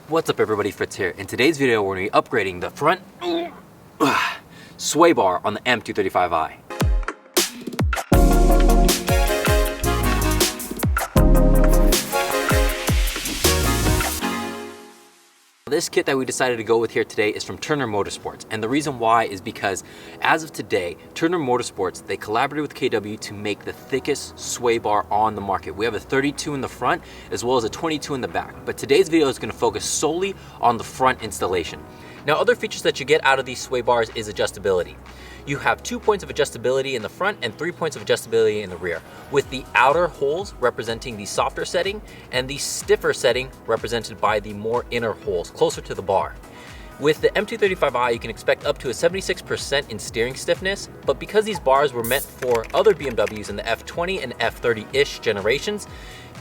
What's up everybody, Fritz here. In today's video we're going to be upgrading the front sway bar on the M235i. This kit that we decided to go with here today is from Turner Motorsports, and the reason why is because as of today, Turner Motorsports, they collaborated with KW to make the thickest sway bar on the market. We have a 32 in the front as well as a 22 in the back, but today's video is going to focus solely on the front installation. Now, other features that you get out of these sway bars is adjustability. You have 2 points of adjustability in the front and 3 points of adjustability in the rear, with the outer holes representing the softer setting and the stiffer setting represented by the more inner holes, closer to the bar. With the M235i, you can expect up to a 76% in steering stiffness, but because these bars were meant for other BMWs in the F20 and F30-ish generations,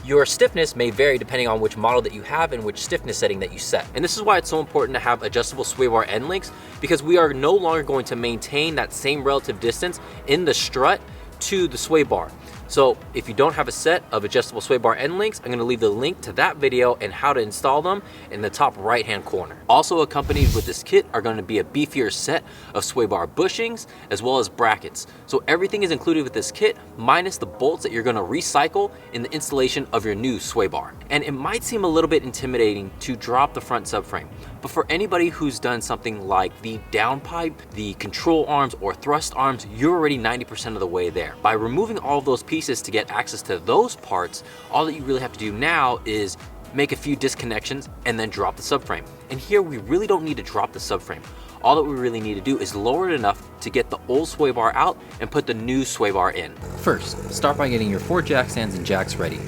your stiffness may vary depending on which model that you have and which stiffness setting that you set. And this is why it's so important to have adjustable sway bar end links, because we are no longer going to maintain that same relative distance in the strut to the sway bar. So if you don't have a set of adjustable sway bar end links, I'm going to leave the link to that video and how to install them in the top right hand corner. Also accompanied with this kit are going to be a beefier set of sway bar bushings as well as brackets. So everything is included with this kit minus the bolts that you're going to recycle in the installation of your new sway bar. And it might seem a little bit intimidating to drop the front subframe, but for anybody who's done something like the downpipe, the control arms or thrust arms, you're already 90% of the way there. By removing all of those pieces to get access to those parts, all that you really have to do now is make a few disconnections and then drop the subframe. And here we really don't need to drop the subframe. All that we really need to do is lower it enough to get the old sway bar out and put the new sway bar in. First, start by getting your 4 jack stands and jacks ready.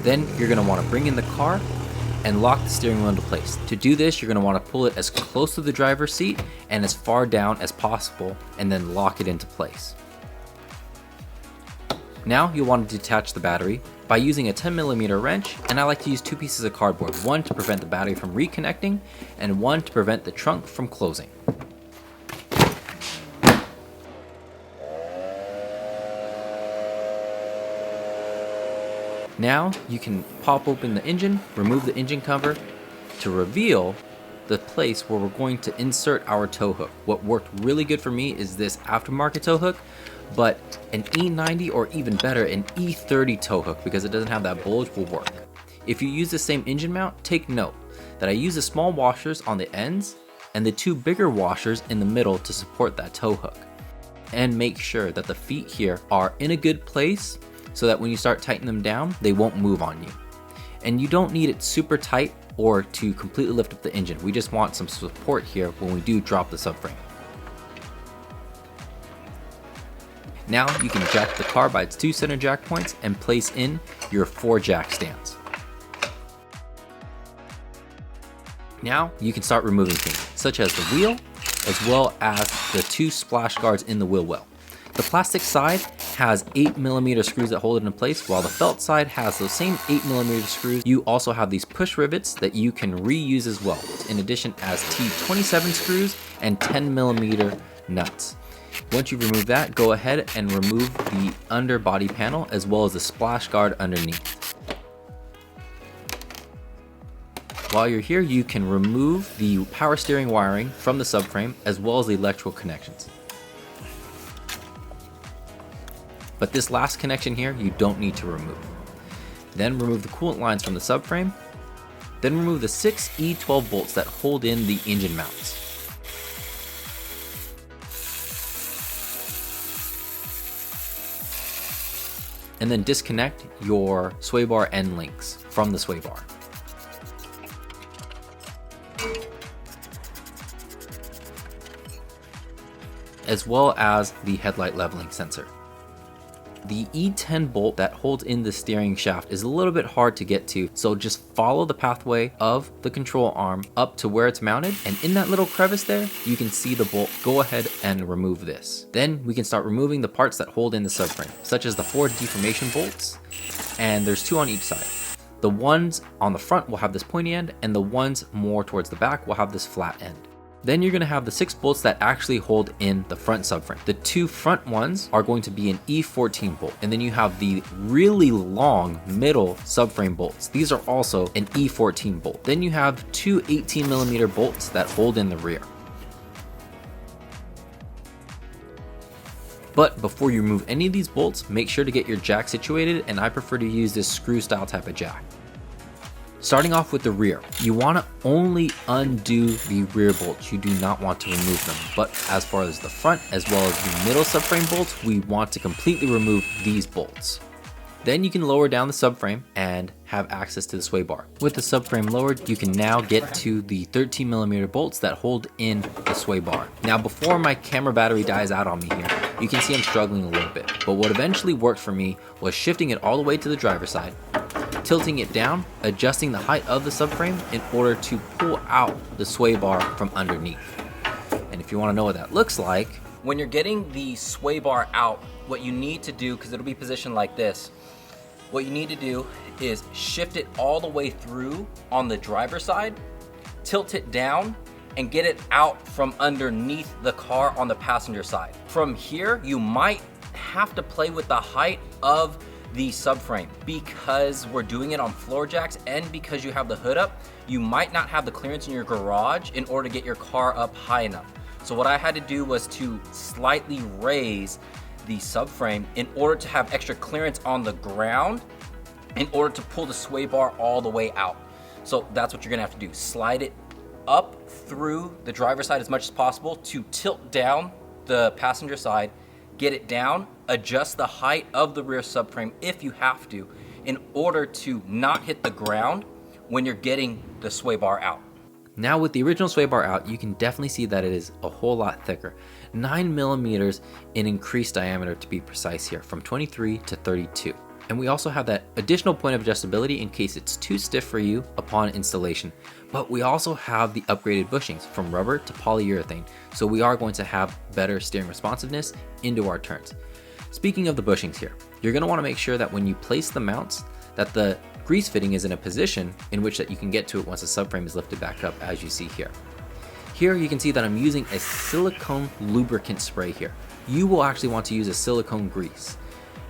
Then you're going to want to bring in the car and lock the steering wheel into place. To do this, you're going to want to pull it as close to the driver's seat and as far down as possible and then lock it into place. Now you'll want to detach the battery by using a 10mm wrench, and I like to use 2 pieces of cardboard, one to prevent the battery from reconnecting and one to prevent the trunk from closing. Now you can pop open the engine, remove the engine cover to reveal the place where we're going to insert our tow hook. What worked really good for me is this aftermarket tow hook, but an E90 or even better, an E30 tow hook, because it doesn't have that bulge, will work. If you use the same engine mount, take note that I use the small washers on the ends and the 2 bigger washers in the middle to support that tow hook. And make sure that the feet here are in a good place so that when you start tightening them down, they won't move on you. And you don't need it super tight or to completely lift up the engine. We just want some support here when we do drop the subframe. Now you can jack the car by its 2 center jack points and place in your 4 jack stands. Now you can start removing things such as the wheel as well as the 2 splash guards in the wheel well. The plastic side has 8mm screws that hold it in place, while the felt side has those same 8mm screws. You also have these push rivets that you can reuse as well, in addition as T27 screws and 10mm nuts. Once you remove that, go ahead and remove the underbody panel as well as the splash guard underneath. While you're here, you can remove the power steering wiring from the subframe as well as the electrical connections. But this last connection here, you don't need to remove. Then remove the coolant lines from the subframe. Then remove the 6 E12 bolts that hold in the engine mounts. And then disconnect your sway bar end links from the sway bar. As well as the headlight leveling sensor. The E10 bolt that holds in the steering shaft is a little bit hard to get to, so just follow the pathway of the control arm up to where it's mounted, and in that little crevice there, you can see the bolt. Go ahead and remove this. Then we can start removing the parts that hold in the subframe, such as the 4 deformation bolts, and there's 2 on each side. The ones on the front will have this pointy end, and the ones more towards the back will have this flat end. Then you're going to have the 6 bolts that actually hold in the front subframe. The 2 front ones are going to be an E14 bolt, and then you have the really long middle subframe bolts. These are also an E14 bolt. Then you have 2 18mm bolts that hold in the rear. But before you remove any of these bolts, make sure to get your jack situated, and I prefer to use this screw style type of jack. Starting off with the rear, you want to only undo the rear bolts. You do not want to remove them. But as far as the front as well as the middle subframe bolts, we want to completely remove these bolts. Then you can lower down the subframe and have access to the sway bar. With the subframe lowered, you can now get to the 13mm bolts that hold in the sway bar. Now before my camera battery dies out on me here, you can see I'm struggling a little bit. But what eventually worked for me was shifting it all the way to the driver's side, tilting it down, adjusting the height of the subframe in order to pull out the sway bar from underneath. And if you want to know what that looks like, when you're getting the sway bar out, what you need to do, because it'll be positioned like this, what you need to do is shift it all the way through on the driver's side, tilt it down, and get it out from underneath the car on the passenger side. From here, you might have to play with the height of the subframe. Because we're doing it on floor jacks and because you have the hood up, you might not have the clearance in your garage in order to get your car up high enough. So what I had to do was to slightly raise the subframe in order to have extra clearance on the ground in order to pull the sway bar all the way out. So that's what you're gonna have to do. Slide it up through the driver's side as much as possible to tilt down the passenger side, get it down, adjust the height of the rear subframe if you have to, in order to not hit the ground when you're getting the sway bar out. Now with the original sway bar out, you can definitely see that it is a whole lot thicker. 9mm in increased diameter to be precise here, from 23 to 32. And we also have that additional point of adjustability in case it's too stiff for you upon installation. But we also have the upgraded bushings from rubber to polyurethane, so we are going to have better steering responsiveness into our turns. Speaking of the bushings here, you're going to want to make sure that when you place the mounts, that the grease fitting is in a position in which that you can get to it once the subframe is lifted back up, as you see here. Here you can see that I'm using a silicone lubricant spray here. You will actually want to use a silicone grease.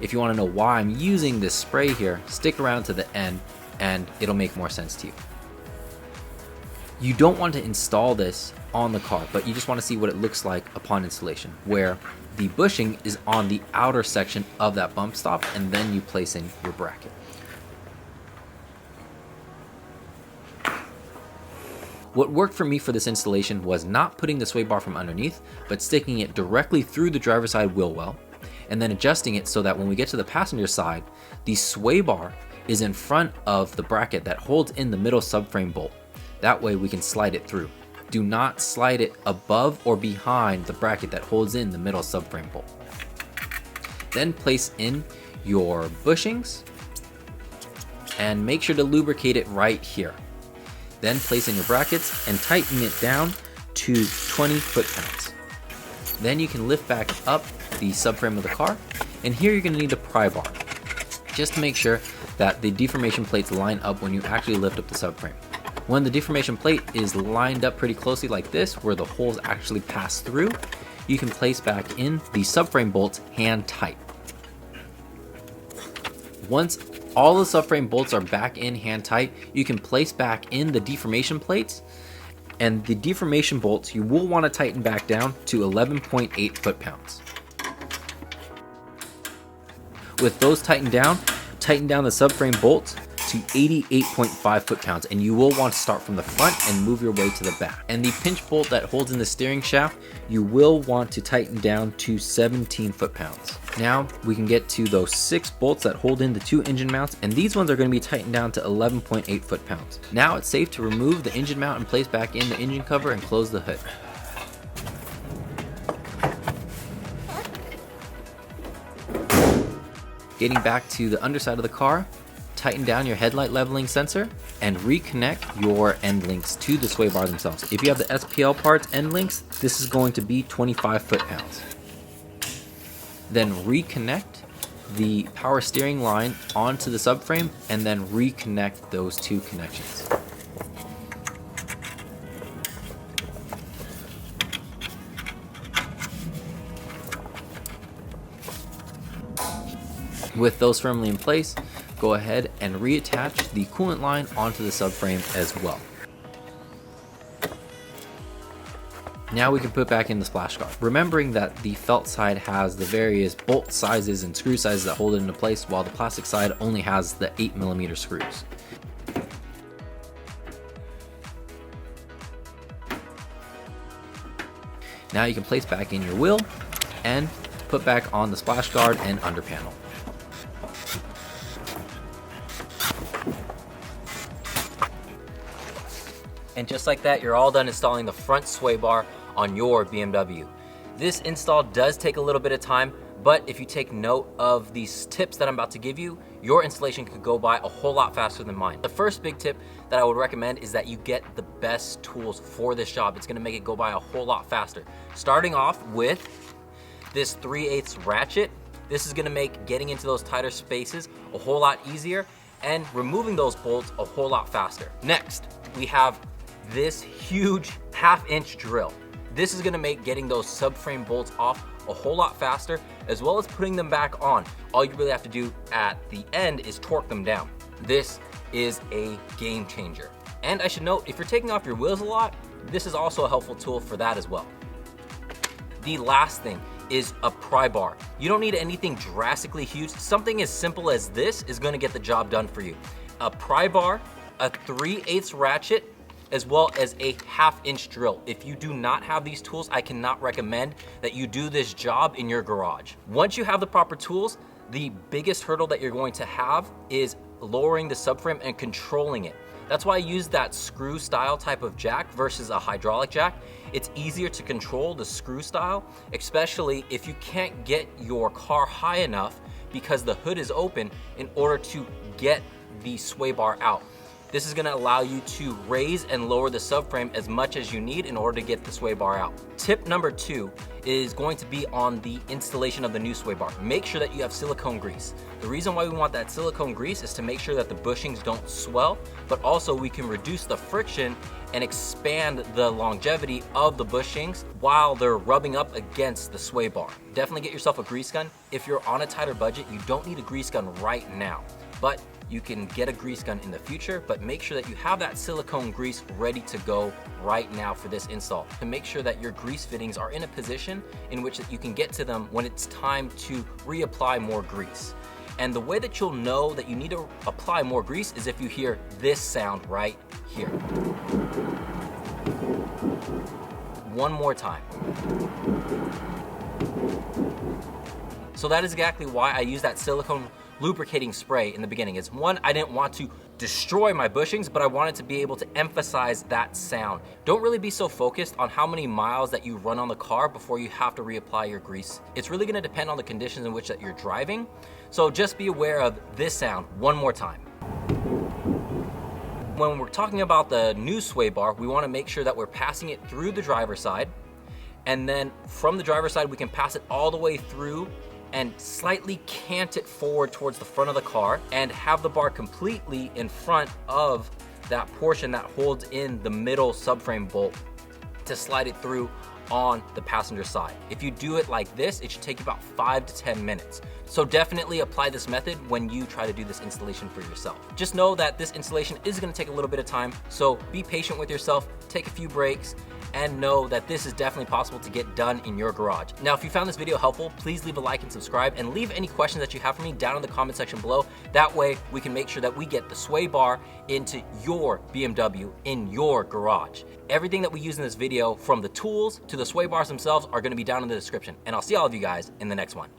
If you want to know why I'm using this spray here, stick around to the end and it'll make more sense to you. You don't want to install this on the car, but you just want to see what it looks like upon installation, where the bushing is on the outer section of that bump stop, and then you place in your bracket. What worked for me for this installation was not putting the sway bar from underneath, but sticking it directly through the driver's side wheel well, and then adjusting it so that when we get to the passenger side, the sway bar is in front of the bracket that holds in the middle subframe bolt. That way we can slide it through. Do not slide it above or behind the bracket that holds in the middle subframe bolt. Then place in your bushings and make sure to lubricate it right here. Then place in your brackets and tighten it down to 20 foot-pounds. Then you can lift back up the subframe of the car, and here you're going to need a pry bar, just to make sure that the deformation plates line up when you actually lift up the subframe. When the deformation plate is lined up pretty closely like this, where the holes actually pass through, you can place back in the subframe bolts hand tight. Once all the subframe bolts are back in hand tight, you can place back in the deformation plates, and the deformation bolts you will want to tighten back down to 11.8 foot-pounds. With those tighten down the subframe bolts to 88.5 foot-pounds, and you will want to start from the front and move your way to the back. And the pinch bolt that holds in the steering shaft, you will want to tighten down to 17 foot-pounds. Now we can get to those 6 bolts that hold in the 2 engine mounts, and these ones are going to be tightened down to 11.8 foot-pounds. Now it's safe to remove the engine mount and place back in the engine cover and close the hood. Getting back to the underside of the car, tighten down your headlight leveling sensor and reconnect your end links to the sway bar themselves. If you have the SPL parts end links, this is going to be 25 foot-pounds. Then reconnect the power steering line onto the subframe and then reconnect those 2 connections. With those firmly in place, go ahead and reattach the coolant line onto the subframe as well. Now we can put back in the splash guard, remembering that the felt side has the various bolt sizes and screw sizes that hold it into place, while the plastic side only has the 8mm screws. Now you can place back in your wheel and put back on the splash guard and under panel. And just like that, you're all done installing the front sway bar on your BMW. This install does take a little bit of time, but if you take note of these tips that I'm about to give you, your installation could go by a whole lot faster than mine. The first big tip that I would recommend is that you get the best tools for this job. It's gonna make it go by a whole lot faster. Starting off with this 3/8 ratchet. This is gonna make getting into those tighter spaces a whole lot easier and removing those bolts a whole lot faster. Next, we have this huge 1/2-inch drill. This is gonna make getting those subframe bolts off a whole lot faster, as well as putting them back on. All you really have to do at the end is torque them down. This is a game changer. And I should note, if you're taking off your wheels a lot, this is also a helpful tool for that as well. The last thing is a pry bar. You don't need anything drastically huge. Something as simple as this is gonna get the job done for you. A pry bar, a 3/8 ratchet, as well as a 1/2-inch drill. If you do not have these tools, I cannot recommend that you do this job in your garage. Once you have the proper tools, the biggest hurdle that you're going to have is lowering the subframe and controlling it. That's why I use that screw style type of jack versus a hydraulic jack. It's easier to control the screw style, especially if you can't get your car high enough because the hood is open in order to get the sway bar out. This is gonna allow you to raise and lower the subframe as much as you need in order to get the sway bar out. Tip number 2 is going to be on the installation of the new sway bar. Make sure that you have silicone grease. The reason why we want that silicone grease is to make sure that the bushings don't swell, but also we can reduce the friction and expand the longevity of the bushings while they're rubbing up against the sway bar. Definitely get yourself a grease gun. If you're on a tighter budget, you don't need a grease gun right now, but you can get a grease gun in the future, but make sure that you have that silicone grease ready to go right now for this install, to make sure that your grease fittings are in a position in which you can get to them when it's time to reapply more grease. And the way that you'll know that you need to apply more grease is if you hear this sound right here. One more time. So that is exactly why I use that silicone lubricating spray in the beginning. Is one, I didn't want to destroy my bushings, but I wanted to be able to emphasize that sound. Don't really be so focused on how many miles that you run on the car before you have to reapply your grease. It's really gonna depend on the conditions in which that you're driving. So just be aware of this sound one more time. When we're talking about the new sway bar, we wanna make sure that we're passing it through the driver's side, and then from the driver's side, we can pass it all the way through and slightly cant it forward towards the front of the car and have the bar completely in front of that portion that holds in the middle subframe bolt to slide it through on the passenger side. If you do it like this, it should take you about 5 to 10 minutes. So definitely apply this method when you try to do this installation for yourself. Just know that this installation is gonna take a little bit of time, so be patient with yourself, take a few breaks, and know that this is definitely possible to get done in your garage. Now, if you found this video helpful, please leave a like and subscribe, and leave any questions that you have for me down in the comment section below. That way we can make sure that we get the sway bar into your BMW in your garage. Everything that we use in this video, from the tools to the sway bars themselves, are gonna be down in the description. And I'll see all of you guys in the next one.